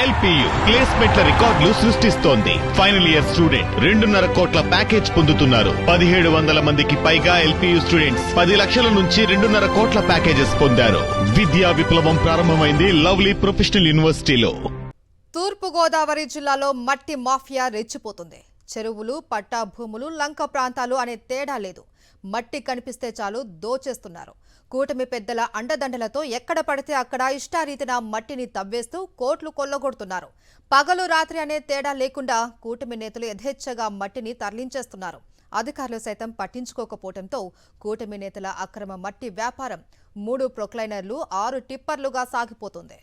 LPU ప్లేస్మెంట్ల రికార్డులు సృష్టిస్తోంది. Final year student 2.5 కోట్ల ప్యాకేజ్ పొందుతున్నారు. 1700 మందికి పైగా ఎల్పియు స్టూడెంట్స్ 10 లక్షల నుంచి 2.5 కోట్ల ప్యాకేజెస్ పొందారు. విద్యా విప్లవం ప్రారంభమైంది లవ్లీ ప్రొఫెషనల్ యూనివర్సిటీలో. తూర్పు గోదావరి జిల్లాలో మట్టి మాఫియా రెచ్చిపోతుంది. చెరువులు, పట్టా భూములు, లంక ప్రాంతాలు అనే తేడా లేదు. మట్టి కనిపిస్తే చాలు దోచేస్తున్నారు. కూటమి పెద్దల అండదండలతో ఎక్కడ పడితే అక్కడ ఇష్టారీతిన మట్టిని తవ్వేస్తూ కోట్లు కొల్లగొడుతున్నారు. పగలు రాత్రి అనే తేడా లేకుండా కూటమి నేతలు యథేచ్ఛగా మట్టిని తరలించేస్తున్నారు. అధికారులు సైతం పట్టించుకోకపోవడంతో కూటమి నేతల అక్రమ మట్టి వ్యాపారం 3 ప్రొక్లైనర్లు 6 టిప్పర్లుగా సాగిపోతుంది.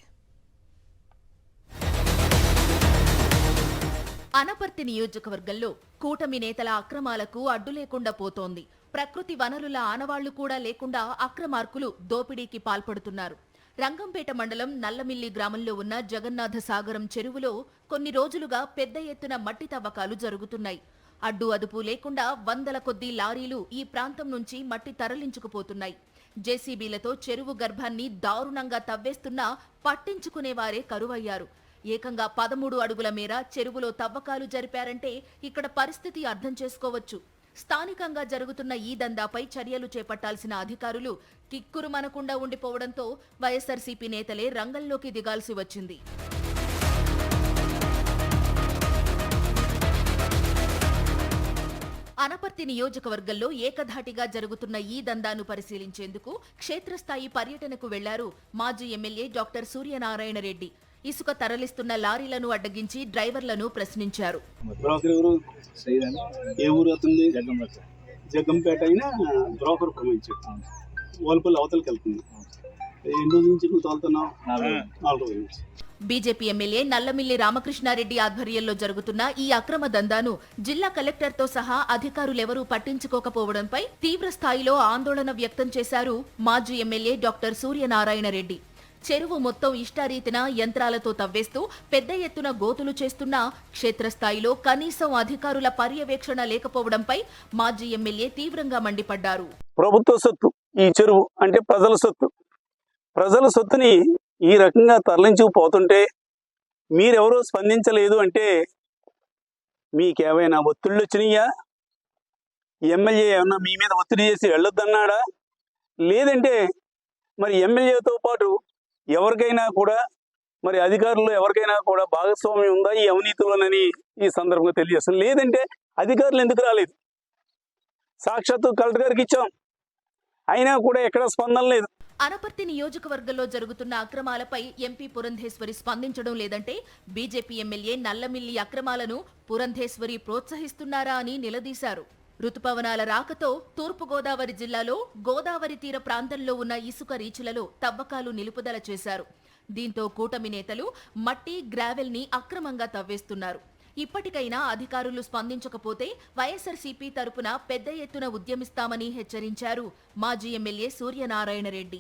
అనపర్తి నియోజకవర్గంలో కూటమి నేతల అక్రమాలకు అడ్డు లేకుండా పోతోంది. ప్రకృతి వనరుల ఆనవాళ్లు కూడా లేకుండా అక్రమార్కులు దోపిడీకి పాల్పడుతున్నారు. రంగంపేట మండలం నల్లమిల్లి గ్రామంలో ఉన్న జగన్నాథ సాగరం చెరువులో కొన్ని రోజులుగా పెద్ద ఎత్తున మట్టి తవ్వకాలు జరుగుతున్నాయి. అడ్డు అదుపు లేకుండా వందల కొద్దీ లారీలు ఈ ప్రాంతం నుంచి మట్టి తరలించుకుపోతున్నాయి. జేసీబీలతో చెరువు గర్భాన్ని దారుణంగా తవ్వేస్తున్నా పట్టించుకునేవారే కరువయ్యారు. ఏకంగా 13 అడుగుల మేర చెరువులో తవ్వకాలు జరిపారంటే ఇక్కడ పరిస్థితి అర్థం చేసుకోవచ్చు. స్థానికంగా జరుగుతున్న ఈ దందాపై చర్యలు చేపట్టాల్సిన అధికారులు కిక్కురుమనకుండా ఉండిపోవడంతో వైఎస్ఆర్సీపీ నేతలే రంగంలోకి దిగాల్సి వచ్చింది. అనపర్తి నియోజకవర్గంలో ఏకధాటిగా జరుగుతున్న ఈ దందాను పరిశీలించేందుకు క్షేత్రస్థాయి పర్యటనకు వెళ్లారు మాజీ ఎమ్మెల్యే డాక్టర్ సూర్యనారాయణ రెడ్డి. ఇసుక తరలిస్తున్న లారీలను అడ్డగించి డ్రైవర్లను ప్రశ్నించారు. జగ్గంపేట అయినా బ్రోకర్ ఓల్పల్లి అవతలకి వెళ్తుంది. బీజేపీ ఎమ్మెల్యే నల్లమిల్లి రామకృష్ణారెడ్డి ఆధ్వర్యంలో జరుగుతున్న ఈ అక్రమ దందాను జిల్లా కలెక్టర్తో సహా అధికారులెవరూ పట్టించుకోకపోవడంపై తీవ్ర స్థాయిలో ఆందోళన వ్యక్తం చేశారు మాజీ ఎమ్మెల్యే డాక్టర్ సూర్యనారాయణ రెడ్డి. చెరువు మొత్తం ఇష్టారీతిన యంత్రాలతో తవ్వేస్తూ పెద్ద ఎత్తున గోతులు చేస్తున్నా క్షేత్రస్థాయిలో కనీసం అధికారుల పర్యవేక్షణ లేకపోవడంపై మాజీ ఎమ్మెల్యే తీవ్రంగా మండిపడ్డారు. ప్రభుత్వ సొత్తు ఈ చెరువు అంటే ప్రజల సొత్తు. ప్రజల సొత్తుని ఈ రకంగా తరలించుకుపోతుంటే మీరెవరో స్పందించలేదు అంటే మీకేమైనా ఒత్తిళ్ళు వచ్చినాయా? ఎమ్మెల్యే ఏమన్నా మీ మీద ఒత్తిడి చేసి వెళ్ళొద్దన్నాడా? లేదంటే మరి ఎమ్మెల్యేతో పాటు ఎవరికైనా కూడా మరి అధికారులు ఎవరికైనా కూడా భాగస్వామ్యం ఉందా ఈ అవినీతిలోనని ఈ సందర్భంగా తెలియజేస్తాం. లేదంటే అధికారులు ఎందుకు రాలేదు? సాక్షాత్తు కలెక్టర్ గారికి ఇచ్చాం, అయినా కూడా ఎక్కడ స్పందన లేదు. అనపర్తి నియోజకవర్గంలో జరుగుతున్న అక్రమాలపై ఎంపీ పురంధేశ్వరి స్పందించడం లేదంటే బీజేపీ ఎమ్మెల్యే నల్లమిల్లి అక్రమాలను పురంధేశ్వరి ప్రోత్సహిస్తున్నారా అని నిలదీశారు. రుతుపవనాల రాకతో తూర్పుగోదావరి జిల్లాలో గోదావరి తీర ప్రాంతంలో ఉన్న ఇసుక రీచులలో తవ్వకాలు నిలుపుదల చేశారు. దీంతో కూటమి నేతలు మట్టి, గ్రావెల్ ని అక్రమంగా తవ్వేస్తున్నారు. ఇప్పటికైనా అధికారులు స్పందించకపోతే వైఎస్ఆర్సీపీ తరపున పెద్ద ఎత్తున ఉద్యమిస్తామని హెచ్చరించారు మాజీ ఎమ్మెల్యే సూర్యనారాయణ రెడ్డి.